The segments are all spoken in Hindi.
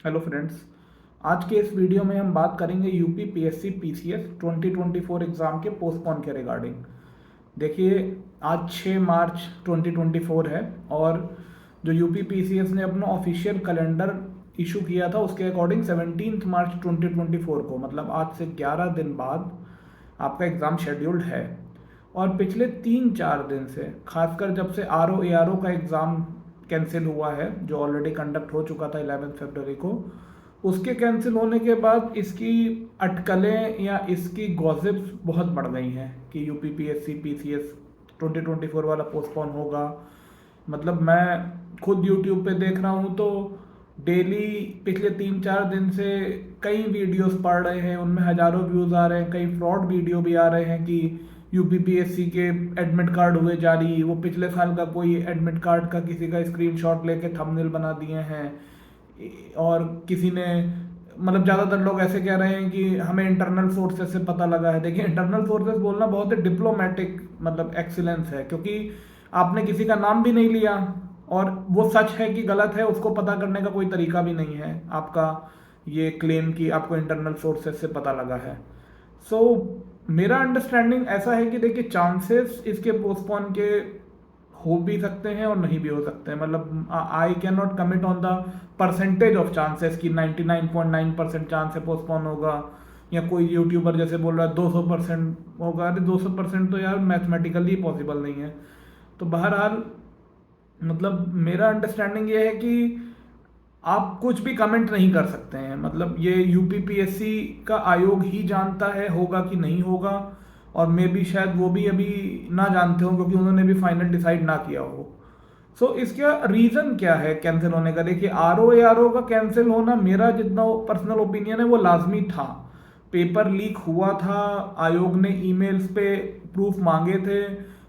Hello friends. आज के इस वीडियो में हम बात करेंगे यूपी पीएससी पीसीएस 2024 एग्ज़ाम के पोस्टपोन के रिगार्डिंग। देखिए, आज 6 मार्च 2024 है और जो यूपी पीसीएस ने अपना ऑफिशियल कैलेंडर इशू किया था उसके अकॉर्डिंग 17 मार्च 2024 को, मतलब आज से 11 दिन बाद आपका एग्ज़ाम शेड्यूल्ड है। और पिछले 3-4 दिन से, खासकर जब से R O A R O का एग्ज़ाम कैंसिल हुआ है जो ऑलरेडी कंडक्ट हो चुका था 11 फरवरी को, उसके कैंसिल होने के बाद इसकी अटकलें या इसकी गॉसिप्स बहुत बढ़ गई हैं कि यूपी पीएससी पीसीएस 2024 वाला पोस्टपोन होगा। मतलब मैं खुद यूट्यूब पे देख रहा हूँ तो डेली पिछले 3-4 दिन से कई वीडियोस पढ़ रहे हैं, उनमें हज़ारों व्यूज़ आ रहे हैं, कई फ्रॉड वीडियो भी आ रहे हैं कि यूपीपीएससी के एडमिट कार्ड हुए जारी, वो पिछले साल का कोई एडमिट कार्ड का किसी का स्क्रीनशॉट लेके थंबनेल बना दिए हैं। और किसी ने, मतलब ज़्यादातर लोग ऐसे कह रहे हैं कि हमें इंटरनल सोर्सेज से पता लगा है। देखिए, इंटरनल सोर्सेज बोलना बहुत ही डिप्लोमेटिक मतलब एक्सीलेंस है, क्योंकि आपने किसी का नाम भी नहीं लिया और वो सच है कि गलत है उसको पता करने का कोई तरीका भी नहीं है आपका ये क्लेम कि आपको इंटरनल सोर्सेज से पता लगा है। सो मेरा अंडरस्टैंडिंग ऐसा है कि देखिए, चांसेस इसके पोस्टपोन के हो भी सकते हैं और नहीं भी हो सकते हैं। मतलब I can not commit on the percentage of chances कि 99.9% चांस है पोस्टपोन होगा, या कोई यूट्यूबर जैसे बोल रहा है 200% होगा। अरे 200% तो यार मैथमेटिकली पॉसिबल नहीं है। तो बहरहाल, मतलब मेरा अंडरस्टैंडिंग ये है कि आप कुछ भी कमेंट नहीं कर सकते हैं। मतलब ये यूपीपीएससी का आयोग ही जानता है होगा कि नहीं होगा, और मे बी शायद वो भी अभी ना जानते हो क्योंकि उन्होंने भी फाइनल डिसाइड ना किया हो। सो इसका रीज़न क्या है कैंसिल होने का? देखिए, आर ओ का कैंसिल होना मेरा जितना पर्सनल ओपिनियन है वो लाजमी था। पेपर लीक हुआ था, आयोग ने ईमेल्स पे प्रूफ मांगे थे,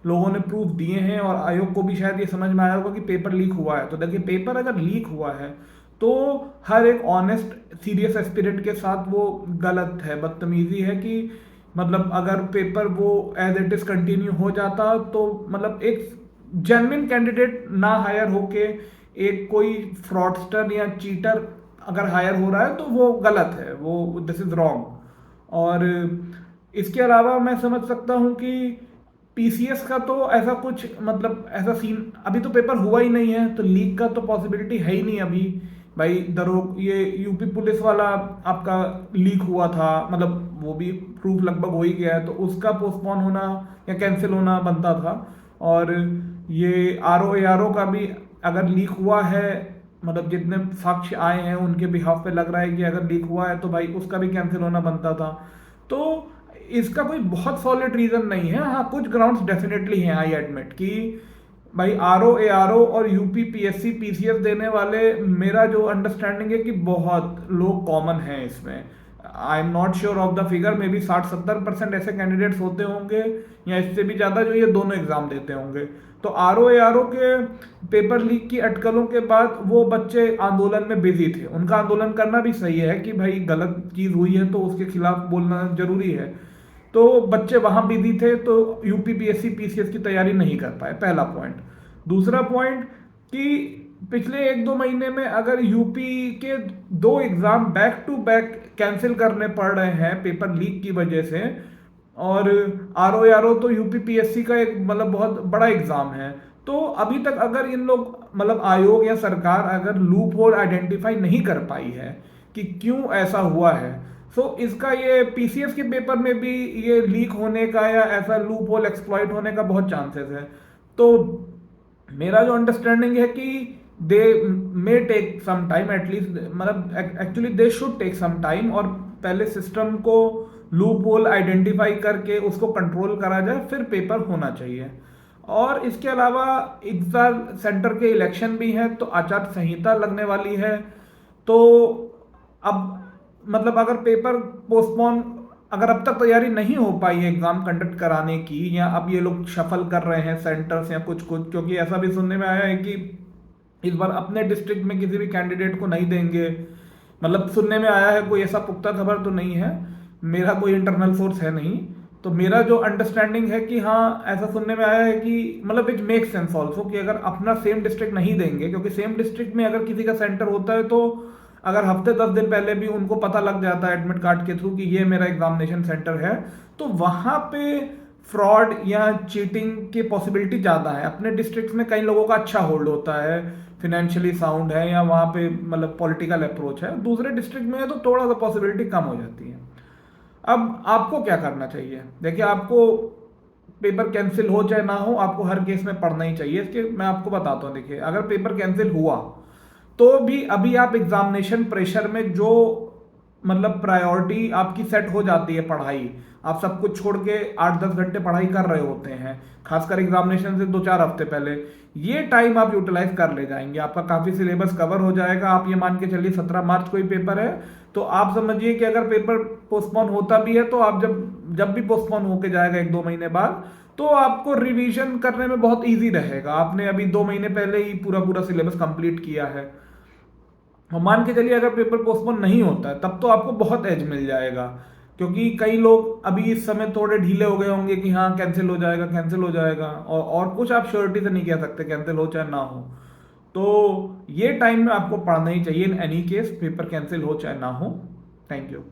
लोगों ने प्रूफ दिए हैं और आयोग को भी शायद ये समझ में आया होगा कि पेपर लीक हुआ है। तो देखिए, पेपर अगर लीक हुआ है तो हर एक ऑनेस्ट सीरियस एस्पिरेंट के साथ वो गलत है, बदतमीजी है कि मतलब अगर पेपर वो एज इट इज कंटिन्यू हो जाता तो मतलब एक जेन्युइन कैंडिडेट ना हायर होके एक कोई फ्रॉडस्टर या चीटर अगर हायर हो रहा है तो वो गलत है, वो दिस इज रॉन्ग। और इसके अलावा मैं समझ सकता हूँ कि पीसीएस का तो ऐसा कुछ मतलब ऐसा सीन अभी तो पेपर हुआ ही नहीं है, तो लीक का तो पॉसिबिलिटी है ही नहीं अभी। भाई दरोग ये यूपी पुलिस वाला आपका लीक हुआ था, मतलब वो भी प्रूफ लगभग हो ही गया है, तो उसका पोस्टपोन होना या कैंसिल होना बनता था। और ये आर ओ का भी अगर लीक हुआ है, मतलब जितने साक्ष्य आए हैं उनके बिहाफ पे लग रहा है कि अगर लीक हुआ है तो भाई उसका भी कैंसिल होना बनता था। तो इसका कोई बहुत सॉलिड रीजन नहीं है। हाँ, कुछ ग्राउंड्स डेफिनेटली हैं, आई एडमिट कि भाई आर ओ और यूपी पीएससी पीसीएस देने वाले, मेरा जो अंडरस्टैंडिंग है कि बहुत लोग कॉमन हैं इसमें। I am not sure of the figure, may be 60-70% ऐसे कैंडिडेट्स होते होंगे या इससे भी ज़्यादा जो ये दोनों एग्जाम देते होंगे। तो आर ओ के पेपर लीक की अटकलों के बाद वो बच्चे आंदोलन में बिजी थे। उनका आंदोलन करना भी सही है कि भाई गलत चीज़ हुई है तो उसके खिलाफ बोलना जरूरी है। तो बच्चे वहां बिजी थे तो यूपी पीएससी पीसीएस की तैयारी नहीं कर पाए, पहला पॉइंट। दूसरा पॉइंट कि पिछले 1-2 महीने में अगर यूपी के 2 exam back to back cancel करने पड़ रहे हैं पेपर लीक की वजह से, और आर ओ तो यूपी पीएससी का एक मतलब बहुत बड़ा एग्जाम है, तो अभी तक अगर इन लोग मतलब आयोग या सरकार अगर लूप होल आइडेंटिफाई नहीं कर पाई है कि क्यों ऐसा हुआ है, सो इसका ये पीसीएस के पेपर में भी ये लीक होने का या ऐसा लूप होल एक्सप्लॉइट होने का बहुत चांसेस है। तो मेरा जो अंडरस्टैंडिंग है कि they may take some time at least, मतलब actually they should take some time, और पहले सिस्टम को लूप होल आइडेंटिफाई करके उसको कंट्रोल करा जाए फिर पेपर होना चाहिए। और इसके अलावा इस साल सेंटर के इलेक्शन भी हैं तो आचार संहिता लगने वाली है। तो अब मतलब अगर पेपर पोस्टपोन, अगर अब तक तैयारी नहीं हो पाई है एग्जाम कंडक्ट कराने की, या अब ये लोग शफल कर रहे हैं सेंटर्स या कुछ कुछ, क्योंकि ऐसा भी सुनने में आया है कि इस बार अपने डिस्ट्रिक्ट में किसी भी कैंडिडेट को नहीं देंगे। मतलब सुनने में आया है, कोई ऐसा पुख्ता खबर तो नहीं है, मेरा कोई इंटरनल सोर्स है नहीं। तो मेरा जो अंडरस्टैंडिंग है कि हाँ, ऐसा सुनने में आया है कि मतलब इट मेक सेंस ऑल्सो कि अगर अपना सेम डिस्ट्रिक्ट नहीं देंगे, क्योंकि सेम डिस्ट्रिक्ट में अगर किसी का सेंटर होता है तो अगर हफ्ते 10 दिन पहले भी उनको पता लग जाता है एडमिट कार्ड के थ्रू कि ये मेरा एग्जामिनेशन सेंटर है, तो वहां पे फ्रॉड या चीटिंग की पॉसिबिलिटी ज़्यादा है। अपने डिस्ट्रिक्ट में कई लोगों का अच्छा होल्ड होता है, फिनेंशियली साउंड है, या वहाँ पे मतलब पॉलिटिकल अप्रोच है। दूसरे डिस्ट्रिक्ट में है तो थोड़ा सा पॉसिबिलिटी कम हो जाती है। अब आपको क्या करना चाहिए? देखिए, आपको पेपर कैंसिल हो चाहे ना हो, आपको हर केस में पढ़ना ही चाहिए। इसके मैं आपको बताता हूँ, देखिए अगर पेपर कैंसिल हुआ तो भी अभी आप एग्जामिनेशन प्रेशर में जो मतलब प्रायोरिटी आपकी सेट हो जाती है पढ़ाई, आप सब कुछ छोड़ के 8-10 घंटे पढ़ाई कर रहे होते हैं, खासकर एग्जामिनेशन से 2-4 हफ्ते पहले। ये टाइम आप यूटिलाइज कर ले जाएंगे, आपका काफ़ी सिलेबस कवर हो जाएगा। आप ये मान के चलिए 17 मार्च को ही पेपर है, तो आप समझिए कि अगर पेपर पोस्टपोन होता भी है तो आप जब जब भी पोस्टपोन होके जाएगा 1-2 महीने बाद, तो आपको रिवीजन करने में बहुत ईजी रहेगा। आपने अभी 2 महीने पहले ही पूरा पूरा सिलेबस कंप्लीट किया है। और मान के चलिए अगर पेपर पोस्टपोन नहीं होता है तब तो आपको बहुत एज मिल जाएगा, क्योंकि कई लोग अभी इस समय थोड़े ढीले हो गए होंगे कि हाँ कैंसिल हो जाएगा, कैंसिल हो जाएगा, और कुछ आप श्योरिटी से नहीं कह सकते कैंसिल हो चाहे ना हो। तो ये टाइम में आपको पढ़ना ही चाहिए in any case, paper cancel हो चाहे ना हो। Thank you.